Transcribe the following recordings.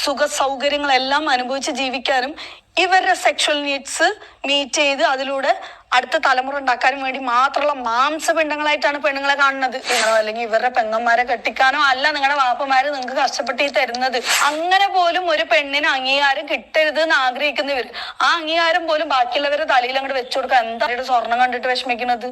സുഖ സൗകര്യങ്ങളെല്ലാം അനുഭവിച്ച് ജീവിക്കാനും ഇവരുടെ സെക്ഷൽ നീഡ്സ് മീറ്റ് ചെയ്ത് അതിലൂടെ അടുത്ത തലമുറ ഉണ്ടാക്കാനും വേണ്ടി മാത്രമുള്ള മാംസപിണ്ഡങ്ങളായിട്ടാണ് പെണ്ണുങ്ങളെ കാണുന്നത്. അല്ലെങ്കിൽ ഇവരുടെ പെങ്ങന്മാരെ കെട്ടിക്കാനോ അല്ല നിങ്ങളുടെ വാപ്പമാര് നിങ്ങൾക്ക് കഷ്ടപ്പെട്ട് ഈ തരുന്നത്. അങ്ങനെ പോലും ഒരു പെണ്ണിന് അംഗീകാരം കിട്ടരുത് എന്ന് ആഗ്രഹിക്കുന്നവർ ആ അംഗീകാരം പോലും ബാക്കിയുള്ളവരുടെ തലയിൽ അങ്ങോട്ട് വെച്ചു കൊടുക്കുക. എന്താ സ്വർണം കണ്ടിട്ട് വിഷമിക്കുന്നത്?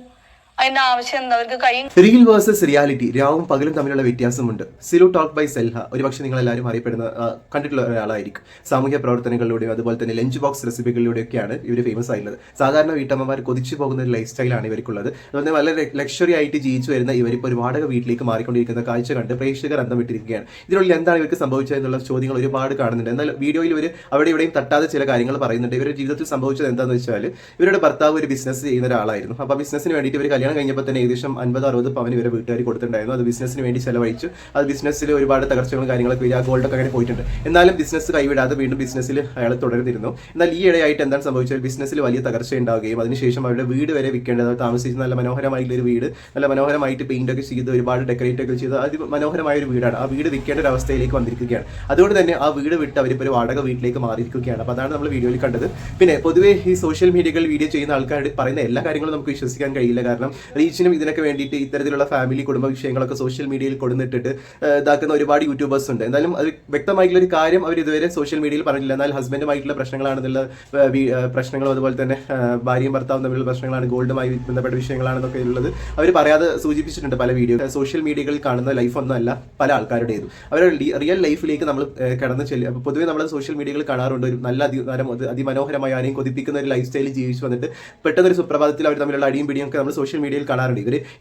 അതിന്റെ ആവശ്യം എന്താ? അവർക്ക് കൈ റിയൽ വേഴ്സസ് റിയാലിറ്റി, രാവും പകലും തമ്മിലുള്ള വ്യത്യാസമുണ്ട്. സിലു ടോക്ക് ബൈ സെൽഹ ഒരുപക്ഷെ നിങ്ങൾ എല്ലാവരും അറിയപ്പെടുന്ന കണ്ടിട്ടുള്ള ഒരാളായിരിക്കും. സാമൂഹ്യ പ്രവർത്തനങ്ങളിലൂടെയും അതുപോലെ തന്നെ ലഞ്ച് ബോക്സ് റെസിപ്പികളിലൂടെയൊക്കെയാണ് ഇവർ ഫേമസ് ആയിട്ടുള്ളത്. സാധാരണ വീട്ടമ്മമാർ കൊതിച്ചു പോകുന്ന ഒരു ലൈഫ് സ്റ്റൈലാണ് ഇവർക്കുള്ളത്. അതുപോലെ വളരെ ലക്ഷറി ആയിട്ട് ജീവിച്ചു വരുന്ന ഇവരിപ്പോൾ ഒരു വാടക വീട്ടിലേക്ക് മാറിക്കൊണ്ടിരിക്കുന്ന കാഴ്ച കണ്ട് പ്രേക്ഷകർ അന്തം വിട്ടിരിക്കുകയാണ്. ഇതിനുള്ളിൽ എന്താണ് ഇവർക്ക് സംഭവിച്ചതെന്നുള്ള ചോദ്യങ്ങൾ ഒരുപാട് കാണുന്നുണ്ട്. എന്നാൽ വീഡിയോയിൽ ഇവർ അവിടെ ഇവിടെയും തട്ടാതെ ചില കാര്യങ്ങൾ പറയുന്നുണ്ട്. ഇവരുടെ ജീവിതത്തിൽ സംഭവിച്ചത് എന്താണെന്ന് വെച്ചാൽ ഇവരുടെ ഭർത്താവ് ഒരു ബിസിനസ് ചെയ്യുന്ന ഒരാളായിരുന്നു. അപ്പോൾ ബിസിനസ്സിന് വേണ്ടിയിട്ട് ഇവർ കഴിഞ്ഞപ്പോൾ തന്നെ ഏകദേശം 50-60 പവൻ ഇവരെ വീട്ടുകാർ കൊടുത്തിട്ടുണ്ടായിരുന്നു. അത് ബിസിനസ്സിന് വേണ്ടി ചെലവഴിച്ചു. അത് ബിസിനസ്സിൽ ഒരുപാട് തകർച്ചകളും കാര്യങ്ങളൊക്കെ വരിക, ഗോൾഡൊക്കെ അങ്ങനെ പോയിട്ടുണ്ട്. എന്നാലും ബിസിനസ് കൈവിടാതെ വീണ്ടും ബിസിനസ്സിൽ അയാൾ തുടർന്നിരുന്നു. എന്നാൽ ഈ ഇടയായിട്ട് എന്താണ് സംഭവിച്ചത്? ബിസിനസ്സിൽ വലിയ തകർച്ച ഉണ്ടാവുകയും അതിനുശേഷം അവരുടെ വീട് വരെ വിൽക്കേണ്ടത്, താമസിച്ച് നല്ല മനോഹരമായിട്ടുള്ള ഒരു വീട്, നല്ല മനോഹരമായിട്ട് പെയിന്റ് ഒക്കെ ചെയ്ത് ഒരുപാട് ഡെക്കറേറ്റ് ഒക്കെ ചെയ്ത് മനോഹരമായ ഒരു വീടാണ്. ആ വീട് വിൽക്കേണ്ട ഒരു അവസ്ഥയിലേക്ക് വന്നിരിക്കുകയാണ്. അതുകൊണ്ട് തന്നെ ആ വീട് വിട്ട് അവരിപ്പോൾ ഒരു വാടക വീട്ടിലേക്ക് മാറിയിരിക്കുകയാണ്. അപ്പോൾ അതാണ് നമ്മൾ വീഡിയോയിൽ കണ്ടത്. പിന്നെ പൊതുവേ ഈ സോഷ്യൽ മീഡിയകളിൽ വീഡിയോ ചെയ്യുന്ന ആൾക്കാർ പറയുന്ന എല്ലാ കാര്യങ്ങളും നമുക്ക് വിശ്വസിക്കാൻ കഴിയില്ല. കാരണം റീച്ചിനും ഇതിനൊക്കെ വേണ്ടിയിട്ട് ഇത്തരത്തിലുള്ള ഫാമിലി കുടുംബ വിഷയങ്ങളൊക്കെ സോഷ്യൽ മീഡിയയിൽ കൊടുത്തിട്ട് ഇതാക്കുന്ന ഒരുപാട് യൂട്യൂബേഴ്സ് ഉണ്ട്. എന്തായാലും അത് വ്യക്തമായിട്ടുള്ള ഒരു കാര്യം അവർ ഇതുവരെ സോഷ്യൽ മീഡിയയിൽ പറഞ്ഞില്ല. എന്നാൽ ഹസ്ബൻഡുമായിട്ടുള്ള പ്രശ്നങ്ങളാണെന്നുള്ള പ്രശ്നങ്ങളും അതുപോലെ തന്നെ ഭാര്യയും ഭർത്താവും തമ്മിലുള്ള പ്രശ്നങ്ങളാണ്, ഗോൾഡുമായി ബന്ധപ്പെട്ട വിഷയങ്ങളാണെന്നൊക്കെ ഉള്ളത് അവർ പറയാതെ സൂചിപ്പിച്ചിട്ടുണ്ട് പല വീഡിയോ. സോഷ്യൽ മീഡിയകളിൽ കാണുന്ന ലൈഫൊന്നും അല്ല പല ആൾക്കാരുടേതും. അവരുടെ റിയൽ ലൈഫിലേക്ക് നമ്മൾ കടന്നു ചെല്ലുക. അപ്പോൾ പൊതുവെ നമ്മൾ സോഷ്യൽ മീഡിയയിൽ കാണാറുണ്ട് ഒരു നല്ല അതിമനോഹരമായ ആരെയും കൊതിപ്പിക്കുന്ന ഒരു ലൈഫ് സ്റ്റൈലിൽ ജീവിച്ചു വന്നിട്ട് പെട്ടെന്നൊരു സുപ്രഭാതത്തിൽ അവർ തമ്മിലുള്ള അടിയും പിടിയും ഒക്കെ നമ്മൾ സോഷ്യൽ മീഡിയയിൽ കാണാറുണ്ട്.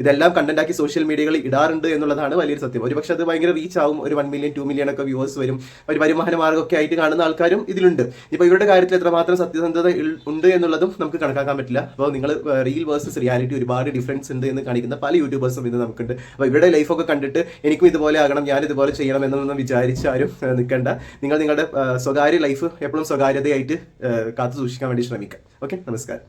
ഇതെല്ലാം കണ്ടന്റാക്കി സോഷ്യൽ മീഡിയകളിൽ ഇടാറുണ്ട് എന്നുള്ളതാണ് വലിയൊരു സത്യം. ഒരുപക്ഷെ അത് ഭയങ്കര റീച്ച് ആവും, ഒരു 1 മില്യൺ 2 മില്യൺ ഒക്കെ വ്യൂവേഴ്സ് വരും, ഒരു വരുമാന മാർഗ്ഗമൊക്കെ ആയിട്ട് കാണുന്ന ആൾക്കാരും ഇതിലുണ്ട്. ഇപ്പോൾ ഇവരുടെ കാര്യത്തിൽ എത്രമാത്രം സത്യസന്ധത ഉണ്ട് എന്നുള്ളതും നമുക്ക് കണക്കാക്കാൻ പറ്റില്ല. അപ്പോൾ നിങ്ങൾ റിയൽ വേഴ്സസ് റിയാലിറ്റി ഒരുപാട് ഡിഫറൻസ് ഉണ്ട് എന്ന് കാണിക്കുന്ന പല യൂട്യൂബേഴ്സും ഇത് നമുക്കുണ്ട്. അപ്പോൾ ഇവരുടെ ലൈഫൊക്കെ കണ്ടിട്ട് എനിക്കും ഇതുപോലെ ആകണം, ഞാൻ ഇതുപോലെ ചെയ്യണം എന്നൊന്നും വിചാരിച്ചാരും നിൽക്കേണ്ട. നിങ്ങൾ നിങ്ങളുടെ സ്വകാര്യ ലൈഫ് എപ്പോഴും സ്വകാര്യതയായിട്ട് കാത്തു സൂക്ഷിക്കാൻ വേണ്ടി ശ്രമിക്കാം. ഓക്കെ, നമസ്കാരം.